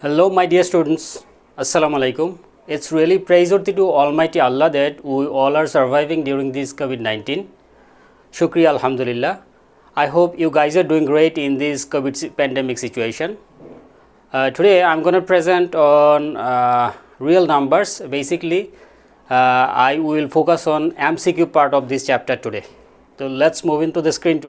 Hello, my dear students. Assalamu alaikum. It's really praiseworthy to Almighty Allah that we all are surviving during this COVID-19. Shukriya, Alhamdulillah. I hope you guys are doing great in this COVID pandemic situation. Today, I'm going to present on real numbers. Basically, I will focus on MCQ part of this chapter today. So let's move into the screen.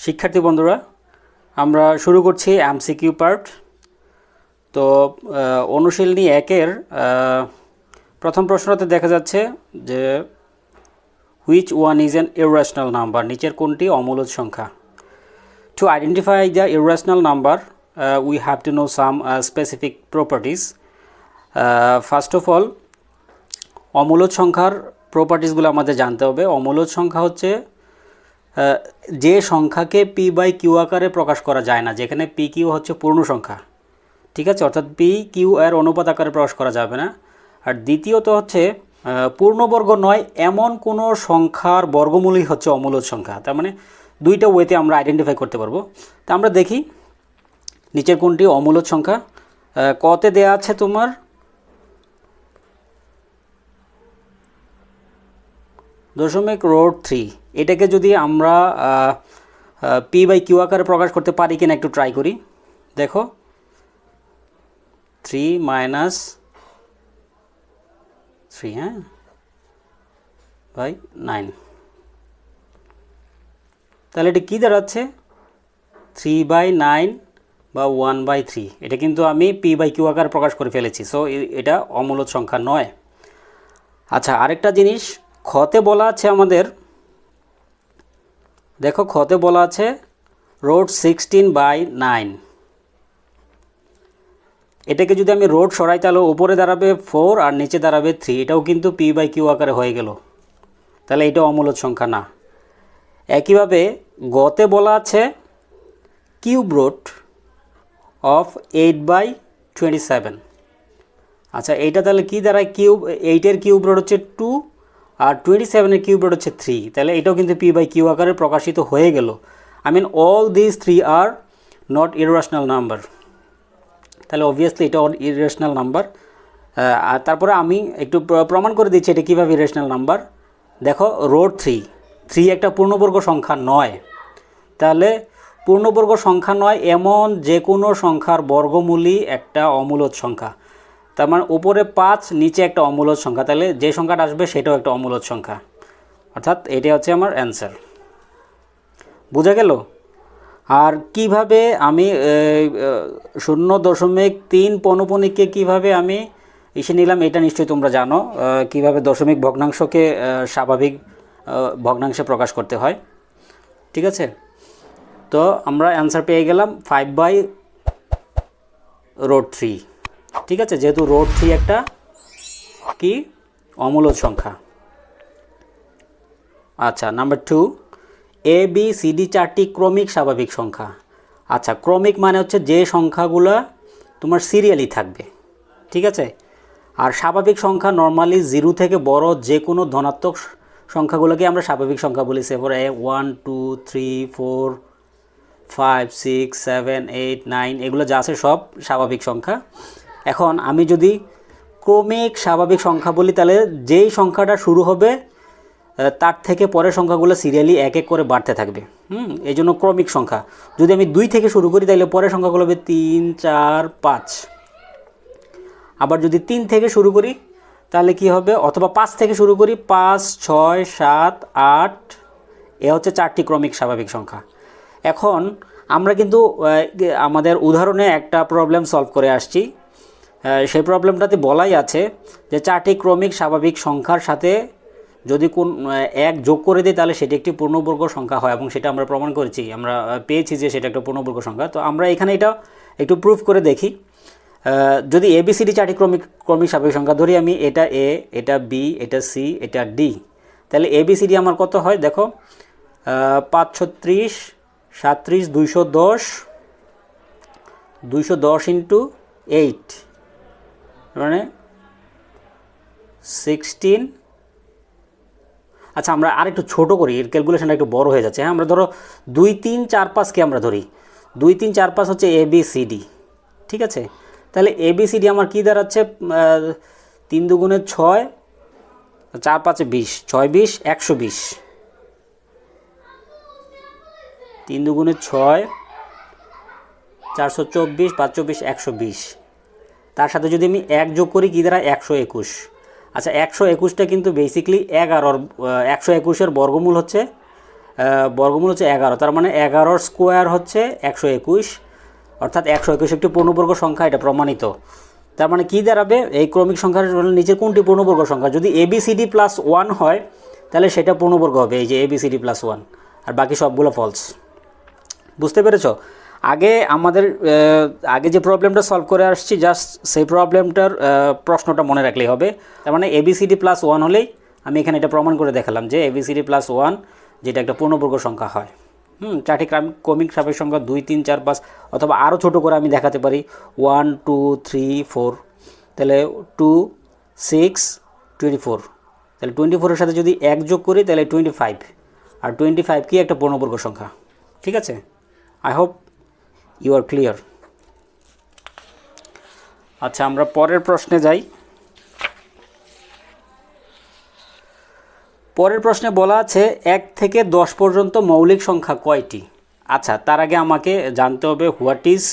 শিক্ষার্থী বন্ধুরা, আমরা শুরু করছি MCQ part. তো অনুশীলনী 1-এর প্রথম প্রশ্নতে দেখা যাচ্ছে যে which one is an irrational number, নিচের কোনটি অমূলদ সংখ্যা। To identify the irrational number we have to know some specific properties. First of all, অমূলদ সংখ্যার প্রপার্টিজগুলো আমাদের জানতে হবে। অমূলদ সংখ্যা হচ্ছে যে সংখ্যাকে পি বাই কিউ আকারে প্রকাশ করা যায় না, যেখানে পি কিউ হচ্ছে পূর্ণ সংখ্যা, ঠিক আছে, অর্থাৎ পি কিউ এর অনুপাত আকারে প্রকাশ করা যাবে না। আর দ্বিতীয়ত হচ্ছে পূর্ণবর্গ নয় এমন কোনো সংখ্যার বর্গমূলই হচ্ছে অমূলদ সংখ্যা। তার মানে দুইটা ওয়েতে আমরা আইডেন্টিফাই করতে পারবো। তা আমরা দেখি নিচের কোনটি অমূলদ সংখ্যা। কতে দেয়া আছে তোমার দশমিক রোড 3, এটাকে যদি আমরা পি বাই কিউ আকারে প্রকাশ করতে পারি কিনা একটু ট্রাই করি। দেখো 3 মাইনাস 3 বাই 9, তাহলে এটা কী দাঁড়াচ্ছে 3/9 বা 1/3। এটা কিন্তু আমি পি বাই কিউ আকারে প্রকাশ করে ফেলেছি, সো এটা অমূলদ সংখ্যা নয়। আচ্ছা, আরেকটা জিনিস খতে বলা আছে আমাদের, দেখো খতে বলা আছে রোড 16/9। এটাকে যদি আমি রোড সরাই তাহলে উপরে দাঁড়াবে 4 আর নিচে দাঁড়াবে 3, এটাও কিন্তু পি বাই কিউ আকারে হয়ে গেল, তাহলে এটা অমূলদ সংখ্যা না। একইভাবে গতে বলা আছে কিউব রুট অফ 8/27। আচ্ছা, এইটা তাহলে কি দাঁড়ায়, কিউব 8-এর কিউব রুট হচ্ছে 2 আর 27-এর কিউব রুট হচ্ছে 3, তাহলে এটাও কিন্তু পি বাই কিউ আকারে প্রকাশিত হয়ে গেল। I mean all this 3 are not irrational number, তাহলে অবভিয়াসলি এটা ইররেশনাল নাম্বার। আর তারপরে আমি একটু প্রমাণ করে দিচ্ছি এটা কীভাবে ইররেশনাল নাম্বার। দেখো রোড 3 একটা পূর্ণবর্গ সংখ্যা নয়, তাহলে পূর্ণবর্গ সংখ্যা নয় এমন যে কোনো সংখ্যার বর্গমূলই একটা অমূলদ সংখ্যা। তার মানে উপরে 5 নিচে একটা অমূলদ সংখ্যা, তাহলে যে সংখ্যাটা আসবে সেটাও একটা অমূলদ সংখ্যা, অর্থাৎ এটাই হচ্ছে আমার অ্যান্সার। বোঝা গেল? আর কিভাবে আমি 0.3 পৌনঃপুনিককে কীভাবে আমি এসে নিলাম এটা নিশ্চয়ই তোমরা জানো, কিভাবে দশমিক ভগ্নাংশকে স্বাভাবিক ভগ্নাংশে প্রকাশ করতে হয়, ঠিক আছে। তো আমরা অ্যান্সার পেয়ে গেলাম 5/√3, ঠিক আছে, যেহেতু রোড 3 একটা কি অমূলদ সংখ্যা। আচ্ছা, number 2, A B C D 4টি ক্রমিক স্বাভাবিক সংখ্যা। আচ্ছা, ক্রমিক মানে হচ্ছে যে সংখ্যাগুলো তোমার সিরিয়ালি থাকবে, ঠিক আছে। আর স্বাভাবিক সংখ্যা নর্মালি 0 থেকে বড় যে কোনো ধনাত্মক সংখ্যাগুলোকে আমরা স্বাভাবিক সংখ্যা বলি। সেফর 1 2 3 4 5 6 7 8 9 এগুলো যা আছে সব স্বাভাবিক সংখ্যা। এখন আমি যদি ক্রমিক স্বাভাবিক সংখ্যা বলি, তাহলে যেই সংখ্যাটা শুরু হবে তার থেকে পরের সংখ্যাগুলো সিরিয়ালি এক এক করে বাড়তে থাকবে। এই জন্য ক্রমিক সংখ্যা। যদি আমি 2 থেকে শুরু করি তাহলে পরের সংখ্যাগুলো হবে 3 4 5। আবার যদি 3 থেকে শুরু করি তাহলে কি হবে, অথবা 5 থেকে শুরু করি 5 6 7 8, এ হচ্ছে 4টি ক্রমিক স্বাভাবিক সংখ্যা। এখন আমরা কিন্তু আমাদের উদাহরণে একটা প্রবলেম সলভ করে আসছি। সেই প্রবলেমটাতে বলাই আছে যে 4টি ক্রমিক স্বাভাবিক সংখ্যার সাথে যদি কোন এক যোগ করে দিই তাহলে সেটি একটি পূর্ণবর্গ সংখ্যা হয়, এবং সেটা আমরা প্রমাণ করেছি, আমরা পেয়েছি যে সেটা একটা পূর্ণবর্গ সংখ্যা। তো আমরা এখানে এটা একটু প্রুফ করে দেখি। যদি এ বি সি ডি 4টি ক্রমিক স্বাভাবিক সংখ্যা ধরি, আমি এটা এ, এটা বি, এটা সি, এটা ডি, তাহলে এ বি সি ডি আমার কত হয় দেখো, 536 37 210 ইন্টু 8 মানে 16 আচ্ছা আমরা আরেকটু ছোট করি, এর ক্যালকুলেশনটা একটু বড় হয়ে যাচ্ছে। হ্যাঁ, আমরা ধরো 2 3 4 5কে আমরা ধরি, 2 3 4 5 হচ্ছে ABCD, ঠিক আছে। তাহলে ABCD আমার কী দাঁড়াচ্ছে, 3 দুগুণে 6, 4 5 20, 6 20 120, 3 দুগুণে 6, 424, 5 24 120, তার সাথে যদি আমি 1 যোগ করি কী দ্বারা 121। আচ্ছা 121টা কিন্তু বেসিক্যালি 11, 121-এর বর্গমূল হচ্ছে 11, তার মানে 11 স্কোয়ার হচ্ছে 121, অর্থাৎ 121 একটি পূর্ণবর্গ সংখ্যা, এটা প্রমাণিত। তার মানে কী দাঁড়াবে, এই ক্রমিক সংখ্যার নিচের কোনটি পূর্ণবর্গ সংখ্যা? যদি ABCD প্লাস 1 হয় তাহলে সেটা পূর্ণবর্গ হবে, এই যে ABCD প্লাস 1, আর বাকি সবগুলো ফলস। বুঝতে পেরেছ? আগে যে প্রবলেমটা সলভ করে আসছি, জাস্ট সেই প্রবলেমটার প্রশ্নটা মনে রাখলেই হবে। তার মানে ABCD প্লাস 1 হলেই আমি এখানে এটা প্রমাণ করে দেখালাম যে ABCD প্লাস 1 যেটা একটা পূর্ণবর্গ সংখ্যা হয়। চারটি ক্রমিক সাপেক্ষ সংখ্যা 2 3 4 5, অথবা আরও ছোটো করে আমি দেখাতে পারি 1 2 3 4, তাহলে 2 6 24, তাহলে 24-এর সাথে যদি 1 যোগ করি তাহলে 25, আর 25 কি একটা পূর্ণবর্গ সংখ্যা। ঠিক আছে, I hope you are clear. আচ্ছা আমরা পরের প্রশ্নে যাই। পরের প্রশ্নে বলা আছে 1 থেকে 10 পর্যন্ত মৌলিক সংখ্যা কয়টি? আচ্ছা তার আগে আমাকে জানতে হবে হোয়াট ইজ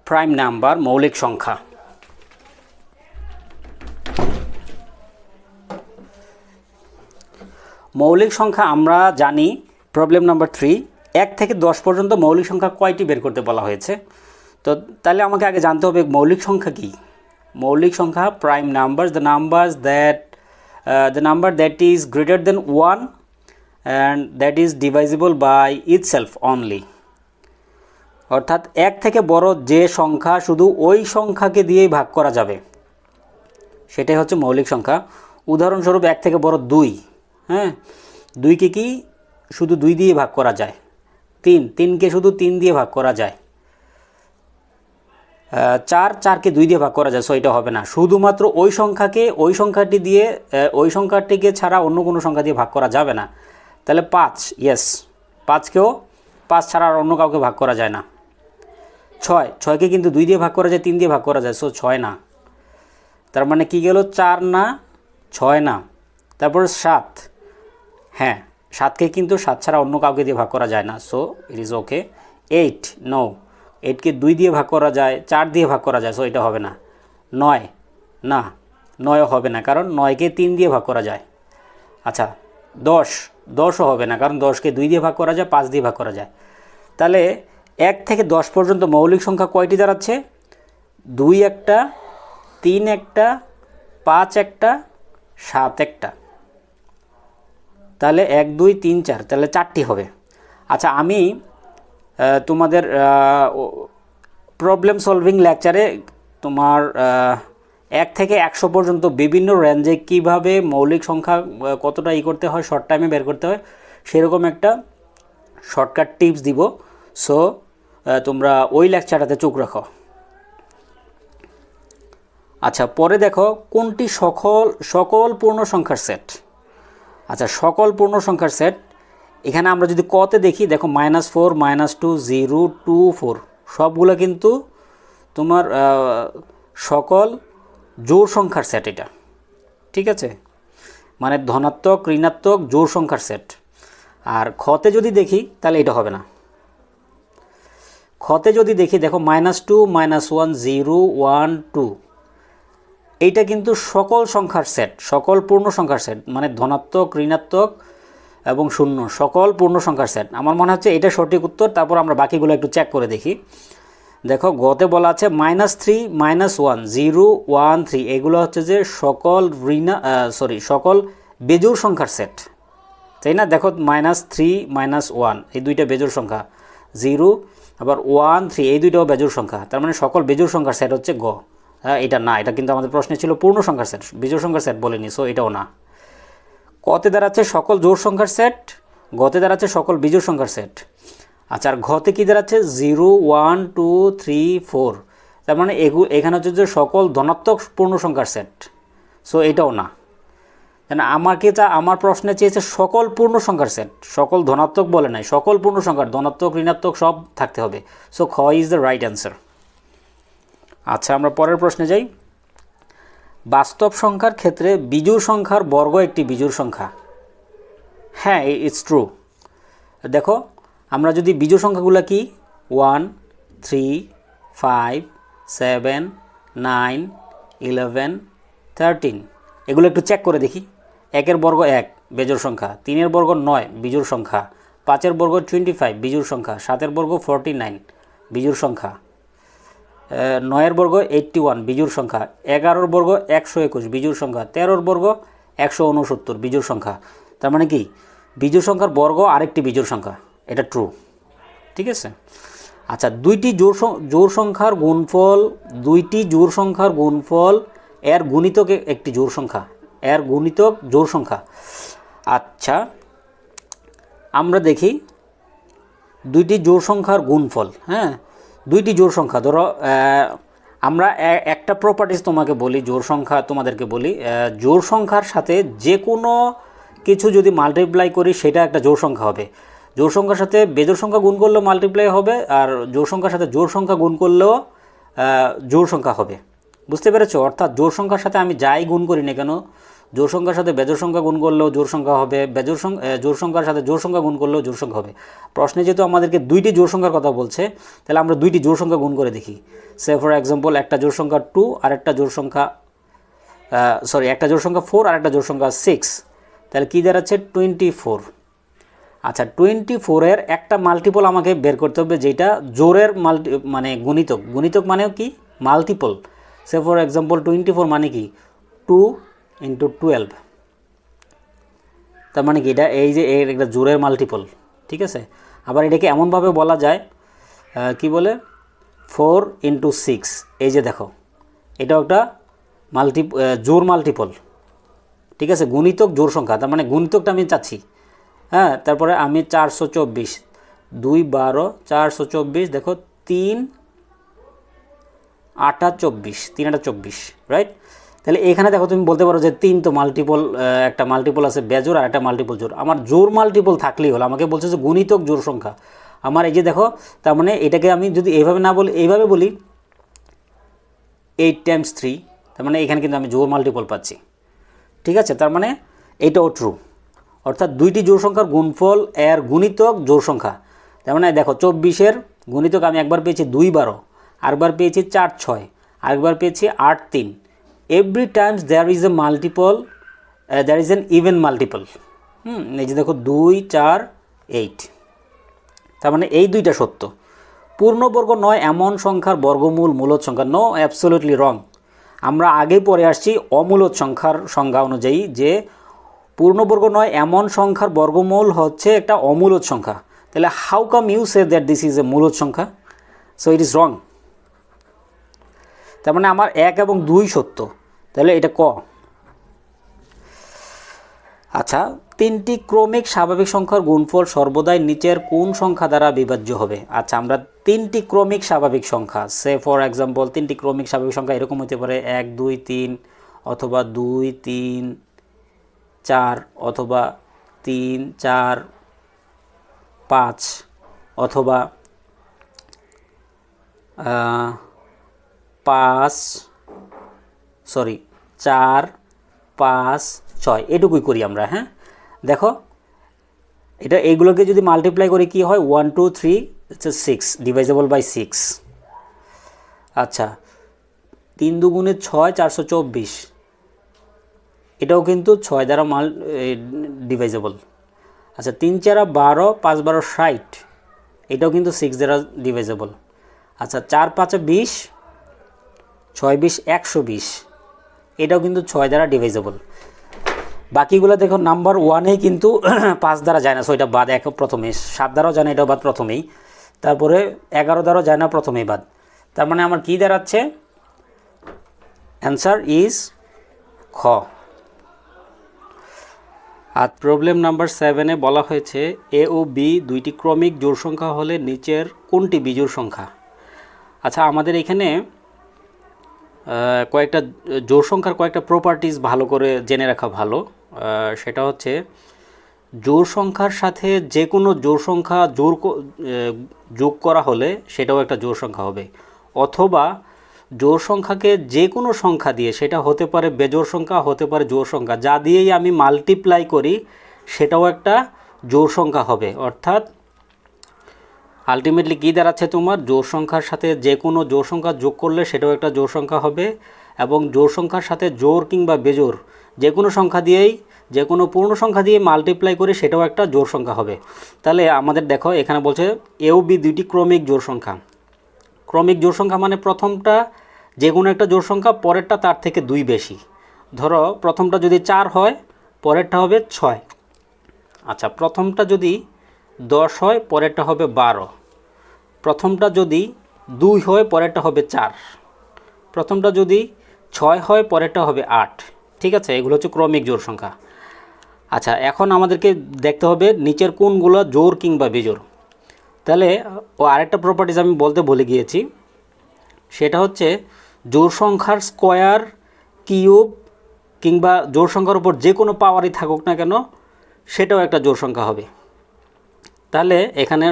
প্রাইম নাম্বার, মৌলিক সংখ্যা। মৌলিক সংখ্যা আমরা জানি, প্রবলেম নাম্বার 3, 1 থেকে 10 পর্যন্ত মৌলিক সংখ্যা কয়টি বের করতে বলা হয়েছে। তো তাহলে আমাকে আগে জানতে হবে মৌলিক সংখ্যা কি। মৌলিক সংখ্যা prime number, the number that is greater than 1 and that is divisible by itself only. অর্থাৎ 1 থেকে বড় যে সংখ্যা শুধু ওই সংখ্যাকে দিয়েই ভাগ করা যাবে, সেটাই হচ্ছে মৌলিক সংখ্যা। উদাহরণস্বরূপ 1 থেকে বড় 2, হ্যাঁ, 2কে কি শুধু 2 দিয়ে ভাগ করা যায়। 3কে শুধু 3 দিয়ে ভাগ করা যায়। 4কে 2 দিয়ে ভাগ করা যায়, সো এটা হবে না। শুধুমাত্র ওই সংখ্যাটিকে ছাড়া অন্য কোনো সংখ্যা দিয়ে ভাগ করা যাবে না। তাহলে 5, ইয়েস, 5কেও 5 ছাড়া আর অন্য কাউকে ভাগ করা যায় না। 6কে কিন্তু 2 দিয়ে ভাগ করা যায়, 3 দিয়ে ভাগ করা যায়, সো 6 না। তার মানে কি গেল, 4 না, 6 না। তারপর 7, হ্যাঁ 7কে কিন্তু 7 ছাড়া অন্য কাউকে দিয়ে ভাগ করা যায় না, so it is okay. 8, no, 8কে 2 দিয়ে ভাগ করা যায়, 4 দিয়ে ভাগ করা যায়, সো এটা হবে না। 9, না, 9ও হবে না, কারণ 9কে 3 দিয়ে ভাগ করা যায়। আচ্ছা 10ও হবে না, কারণ 10কে 2 দিয়ে ভাগ করা যায়, 5 দিয়ে ভাগ করা যায়। তাহলে 1 থেকে 10 পর্যন্ত মৌলিক সংখ্যা কয়টি দাঁড়াচ্ছে? 2 একটা, 3 একটা, 5 একটা, 7 একটা। তাহলে 1 2 3 4, তাহলে 4টি হবে। আচ্ছা আমি তোমাদের প্রবলেম সলভিং লেকচারে তোমার 1 থেকে 100 পর্যন্ত বিভিন্ন রেঞ্জে কিভাবে মৌলিক সংখ্যা কতটা করতে হয়, শর্ট টাইমে বের করতে হয়, সেরকম একটা শর্টকাট টিপস দিব। সো তোমরা ওই লেকচারটাতে চোখ রাখো। আচ্ছা পরে দেখো কোনটি সকল পূর্ণ সংখ্যার সেট। আচ্ছা সকল পূর্ণ সংখ্যার সেট, এখানে আমরা যদি কতে দেখি, দেখো -4 -2 0 2 4 সবগুলো কিন্তু তোমার সকল জোড় সংখ্যার সেট এটা। ঠিক আছে, মানে ধনাত্মক ঋণাত্মক জোড় সংখ্যার সেট। আর খতে যদি দেখি তাহলে এটা হবে না। খতে যদি দেখি দেখো -2 -1 0 1 2, এইটা কিন্তু সকল সংখ্যার সেট, সকল পূর্ণ সংখ্যার সেট, মানে ধনাত্মক ঋণাত্মক এবং শূন্য সকল পূর্ণ সংখ্যার সেট। আমার মনে হচ্ছে এটা সঠিক উত্তর। তারপর আমরা বাকিগুলো একটু চেক করে দেখি। দেখো গতে বলা আছে -3 -1 0 1 3, এগুলো হচ্ছে যে সকল বেজোড় সংখ্যার সেট, তাই না? দেখো -3 -1 এই দুইটা বেজোড় সংখ্যা, 0 আবার 1 3 এই দুইটাও বেজোড় সংখ্যা। তার মানে সকল বেজোড় সংখ্যার সেট হচ্ছে গ। হ্যাঁ এটা না, এটা কিন্তু আমাদের প্রশ্নে ছিল পূর্ণ সংখ্যার সেট, বেজোড় সংখ্যার সেট বলিনি, সো এটাও না। কতে দাঁড়াচ্ছে সকল জোড় সংখ্যার সেট, গতে দাঁড়াচ্ছে সকল বিজোড় সংখ্যার সেট। আচ্ছা আর ঘতে কী দাঁড়াচ্ছে 0 1 2 3 4, তার মানে এখানে হচ্ছে যে সকল ধনাত্মক পূর্ণ সংখ্যার সেট, সো এটাও না। আমাকে আমার প্রশ্নে চেয়েছে সকল পূর্ণ সংখ্যার সেট, সকল ধনাত্মক বলে নাই, সকল পূর্ণ সংখ্যার ধনাত্মক ঋণাত্মক সব থাকতে হবে। সো খ ইজ দ্য রাইট অ্যান্সার। আচ্ছা, আমরা পরের প্রশ্নে যাই। বাস্তব সংখ্যার ক্ষেত্রে বিজোড় সংখ্যার বর্গ একটি বিজোড় সংখ্যা। হ্যাঁ, ইটস ট্রু। দেখো, আমরা যদি বিজোড় সংখ্যাগুলো কি 1, 3, 5, 7, 9, 11, 13 এগুলো একটু চেক করে দেখি। 1-এর বর্গ 1 বিজোড় সংখ্যা, 3-এর বর্গ 9 বিজোড় সংখ্যা, 5-এর বর্গ 25 বিজোড় সংখ্যা, 7-এর বর্গ 49 বিজোড় সংখ্যা, 9-এর বর্গ 81 বিজোড় সংখ্যা, 11-এর বর্গ 121 বিজোড় সংখ্যা, 13-এর বর্গ 169 বিজোড় সংখ্যা। তার মানে কি বিজোড় সংখ্যার বর্গ আরেকটি বিজোড় সংখ্যা, এটা ট্রু। ঠিক আছে। আচ্ছা, দুইটি জোড় সংখ্যার গুণফল, দুইটি জোড় সংখ্যার গুণফল এর গুণিতক একটি জোড় সংখ্যা, এর গুণিতক জোড় সংখ্যা। আচ্ছা, আমরা দেখি দুইটি জোড় সংখ্যার গুণফল। হ্যাঁ, দুইটি জোড় সংখ্যা, ধরো আমরা একটা প্রপার্টিজ তোমাকে বলি, জোড় সংখ্যা তোমাদেরকে বলি, জোড় সংখ্যার সাথে যে কোনো কিছু যদি মাল্টিপ্লাই করি সেটা একটা জোড় সংখ্যা হবে। জোড় সংখ্যার সাথে বেজোড় সংখ্যা গুণ করলেও মাল্টিপ্লাই হবে, আর জোড় সংখ্যার সাথে জোড় সংখ্যা গুণ করলেও জোড় সংখ্যা হবে। বুঝতে পেরেছো? অর্থাৎ জোড় সংখ্যার সাথে আমি যাই গুণ করি না কেন, জোড় সংখ্যার সাথে বেজোড় সংখ্যা গুণ করলেও জোড় সংখ্যা হবে, জোড় সংখ্যার সাথে জোড় সংখ্যা গুণ করলেও জোড় সংখ্যা হবে। প্রশ্নে যেহেতু আমাদেরকে দুইটি জোড় সংখ্যার কথা বলছে, তাহলে আমরা দুইটি জোড় সংখ্যা গুণ করে দেখি। সে ফর এক্সাম্পল, একটা জোড় সংখ্যা 2 আর একটা জোড় সংখ্যা একটা জোড় সংখ্যা 4 আর একটা জোড় সংখ্যা 6, তাহলে কী দাঁড়াচ্ছে 24। আচ্ছা, 24-এর একটা মাল্টিপল আমাকে বের করতে হবে, যেটা জোড়ের মানে গুণিতক। গুণিতক মানেও কি? মাল্টিপল। সে ফর এক্সাম্পল 24 মানে কি 2 × 12, তার মানে কি এটা এই যে এর একটা জোড়ের মাল্টিপল। ঠিক আছে। আবার এটাকে এমনভাবে বলা যায়, কি বলে 4 × 6, এই যে দেখো এটাও একটা জোড় মাল্টিপল। ঠিক আছে, গুণিতক জোড় সংখ্যা, তার মানে গুণিতকটা আমি চাচ্ছি। হ্যাঁ, তারপরে আমি 424, 2 12, 424, দেখো 3 8 24, 3 8 24, রাইট। তাহলে এখানে দেখো তুমি বলতে পারো যে 3 তো মাল্টিপল, একটা মাল্টিপল আছে বেজোড় আর একটা মাল্টিপল জোড়। আমার জোড় মাল্টিপল থাকলেই হলো, আমাকে বলছে যে গুণিতক জোড় সংখ্যা। আমার এই যে দেখো, তার মানে এটাকে আমি যদি এইভাবে না বলি, এইভাবে বলি 8 × 3, তার মানে এখানে কিন্তু আমি জোড় মাল্টিপল পাচ্ছি। ঠিক আছে, তার মানে এইটাও ট্রু। অর্থাৎ দুইটি জোড় সংখ্যার গুণফল এর গুণিতক জোড় সংখ্যা। তার মানে দেখো 24-এর গুণিতক আমি একবার পেয়েছি 2 12, আরেকবার পেয়েছি 4 6, আরেকবার পেয়েছি 8 3। Every times there is a multiple, there is an even multiple. এই যে দেখো 2 4 8, তার মানে এই দুইটা সত্য। পূর্ণবর্গ নয় এমন সংখ্যার বর্গমূল মূলদ সংখ্যা। নো, অ্যাবসোলিউটলি রং। আমরা আগেই পড়ে আসছি অমূলদ সংখ্যার সংজ্ঞা অনুযায়ী যে পূর্ণবর্গ নয় এমন সংখ্যার বর্গমূল হচ্ছে একটা অমূলদ সংখ্যা। তাহলে how come you say that this is a মূলদ সংখ্যা? So it is wrong. তার মানে আমার 1 এবং 2 সত্য, তাহলে এটা ক। আচ্ছা, 3টি ক্রমিক স্বাভাবিক সংখ্যার গুণফল সর্বদাই নিচের কোন সংখ্যা দ্বারা বিভাজ্য হবে? আচ্ছা, আমরা 3টি ক্রমিক স্বাভাবিক সংখ্যা, সে ফর এক্সাম্পল 3টি ক্রমিক স্বাভাবিক সংখ্যা এরকম হতে পারে 1 2 3, অথবা 2 3 4, অথবা 3 4 5, অথবা 4 5 6, এটুকুই করি আমরা। হ্যাঁ, দেখো এইগুলোকে যদি মাল্টিপ্লাই করি কি হয়, 1 2 3 6, ডিভাইজেবল বাই 6। আচ্ছা, 3 2 6, 424, এটাও কিন্তু 6 দ্বারা ডিভাইজেবল। আচ্ছা, 3 4 12, 5 12 60, এটাও কিন্তু 6 দ্বারা ডিভাইজেবল। আচ্ছা, 4 5 20, 6 20 120, এটাও কিন্তু 6 দ্বারা ডিভাইজেবল। বাকিগুলো দেখো নাম্বার 1-এ কিন্তু 5 দ্বারা যায় না, সো এটা বাদ। প্রথমে 7 দ্বারাও যায় না, এটাও বাদ প্রথমেই। তারপরে 11 দ্বারাও যায় না, প্রথমেই বাদ। তার মানে আমার কী দাঁড়াচ্ছে? অ্যান্সার ইজ খ। আর প্রবলেম নাম্বার 7-এ বলা হয়েছে এ ও বি দুইটি ক্রমিক জোড় সংখ্যা হলে নিচের কোনটি বিজোড় সংখ্যা? আচ্ছা, আমাদের এখানে কয়েকটা জোড় সংখ্যার কয়েকটা প্রপার্টিজ ভালো করে জেনে রাখা ভালো। সেটা হচ্ছে জোড় সংখ্যার সাথে যে কোনো জোড় সংখ্যা যোগ করা হলে সেটাও একটা জোড় সংখ্যা হবে, অথবা জোড় সংখ্যাকে যে কোনো সংখ্যা দিয়ে, সেটা হতে পারে বেজোড় সংখ্যা, হতে পারে জোড় সংখ্যা, যা দিয়েই আমি মাল্টিপ্লাই করি সেটাও একটা জোড় সংখ্যা হবে। অর্থাৎ আলটিমেটলি কী দাঁড়াচ্ছে, তোমার জোড় সংখ্যার সাথে যে কোনো জোড় সংখ্যা যোগ করলে সেটাও একটা জোড় সংখ্যা হবে, এবং জোড় সংখ্যার সাথে জোড় কিংবা বেজোড় যে কোনো সংখ্যা দিয়েই, যে কোনো পূর্ণ সংখ্যা দিয়ে মাল্টিপ্লাই করে সেটাও একটা জোড় সংখ্যা হবে। তাহলে আমাদের দেখো এখানে বলছে এ ও বি দুইটি ক্রমিক জোড় সংখ্যা। ক্রমিক জোড় সংখ্যা মানে প্রথমটা যে কোনো একটা জোড় সংখ্যা, পরেরটা তার থেকে 2 বেশি। ধরো প্রথমটা যদি 4 হয়, পরেরটা হবে 6। আচ্ছা, প্রথমটা যদি 10 হয়, পরেরটা হবে 12। প্রথমটা যদি 2 হয়, পরেরটা হবে 4। প্রথমটা যদি 6 হয়, পরেরটা হবে 8। ঠিক আছে, এগুলো হচ্ছে ক্রমিক জোড় সংখ্যা। আচ্ছা, এখন আমাদেরকে দেখতে হবে নিচের কোনগুলো জোড় কিংবা বিজোড়। তাহলে আরেকটা প্রপার্টিজ আমি বলতে ভুলে গিয়েছি, সেটা হচ্ছে জোড় সংখ্যার স্কোয়ার, কিউব কিংবা জোড় সংখ্যার উপর যে কোনো পাওয়ারই থাকুক না কেন সেটাও একটা জোড় সংখ্যা হবে। তাহলে এখানে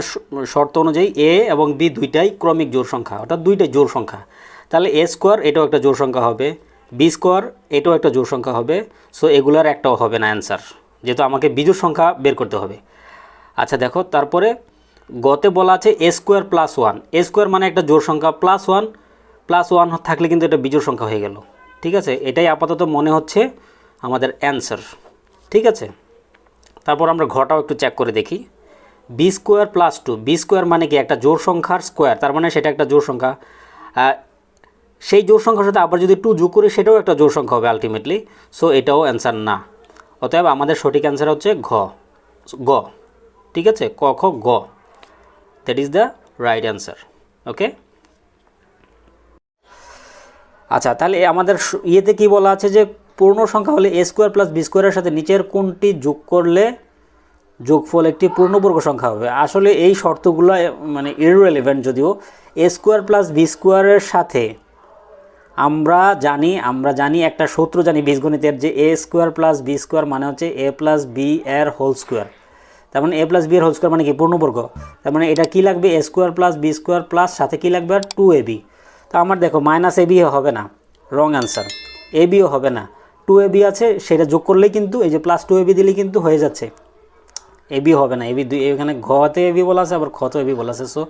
শর্ত অনুযায়ী এ এবং বি দুইটাই ক্রমিক জোড় সংখ্যা, অর্থাৎ দুইটাই জোড় সংখ্যা। তাহলে এ স্কোয়ার এটাও একটা জোড় সংখ্যা হবে, বি স্কোয়ার এটাও একটা জোড় সংখ্যা হবে। সো এগুলার একটাও হবে না অ্যান্সার, যেহেতু আমাকে বিজোড় সংখ্যা বের করতে হবে। আচ্ছা দেখো, তারপরে গতে বলা আছে এ স্কোয়ার প্লাস 1। এ স্কোয়ার মানে একটা জোড় সংখ্যা, প্লাস 1 থাকলে কিন্তু এটা বিজোড় সংখ্যা হয়ে গেল। ঠিক আছে, এটাই আপাতত মনে হচ্ছে আমাদের অ্যান্সার। ঠিক আছে, তারপর আমরা ঘটাও একটু চেক করে দেখি। B square plus 2, B square মানে কি একটা জোড় সংখ্যার স্কোয়ার, তার মানে সেটা একটা জোড় সংখ্যা। সেই জোড় সংখ্যার সাথে আবার যদি 2 যোগ করি সেটাও একটা জোড় সংখ্যা হবে আলটিমেটলি। সো এটাও অ্যান্সার না। অতএব আমাদের সঠিক অ্যান্সার হচ্ছে গ। ঠিক আছে, ক খ গ, that is the right answer. Okay. আচ্ছা, তাহলে আমাদের ইয়েতে কি বলা আছে যে পূর্ণ সংখ্যা হলে এ স্কোয়ার প্লাস বি স্কোয়ারের সাথে নিচের কোনটি যোগ করলে যোগফল একটি পূর্ণবর্গ সংখ্যা হবে। আসলে এই শর্তগুলো মানে ইররিলেভেন্ট, যদিও এ স্কোয়ার প্লাস বি স্কোয়ারের সাথে আমরা জানি একটা সূত্র জানি বীজগণিতের, যে A square plus B square মানে হচ্ছে এ প্লাস বি এর হোল স্কোয়ার। তার মানে এ প্লাস বি এর হোল স্কোয়ার মানে কি পূর্ণবর্গ। তার মানে এটা কি লাগবে, A square plus B square plus সাথে কি লাগবে আর 2ab। তো আমার দেখো মাইনাস এবি হবে না, রং অ্যান্সার। এবিও হবে না, 2ab আছে, সেটা যোগ করলেই কিন্তু এই যে প্লাস 2ab দিলেই কিন্তু হয়ে যাচ্ছে। এবি হবে না, এবি এখানে ঘতে এবি বলা আছে, আবার খতে এবি বলা আছে। So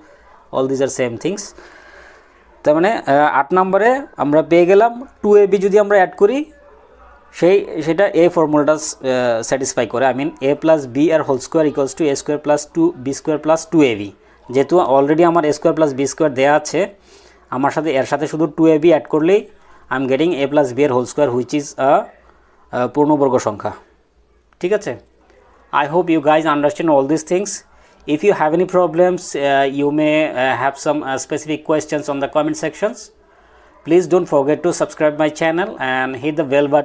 all these are same things. তার মানে 8 নম্বরে আমরা পেয়ে গেলাম 2ab যদি আমরা অ্যাড করি সেটা এ ফর্মুলাটা স্যাটিসফাই করে। I mean A plus B আর whole square equals to A square plus 2b square plus 2ab। যেহেতু অলরেডি আমার A square plus B square দেওয়া আছে, আমার সাথে এর সাথে শুধু 2ab অ্যাড করলেই I am getting A plus B এর হোল স্কোয়ার, হুইচ ইজ পূর্ণবর্গ সংখ্যা। ঠিক আছে, I hope you guys understand all these things. If you have any problems, you may have some specific questions on the comment sections. Please don't forget to subscribe my channel and hit the bell button.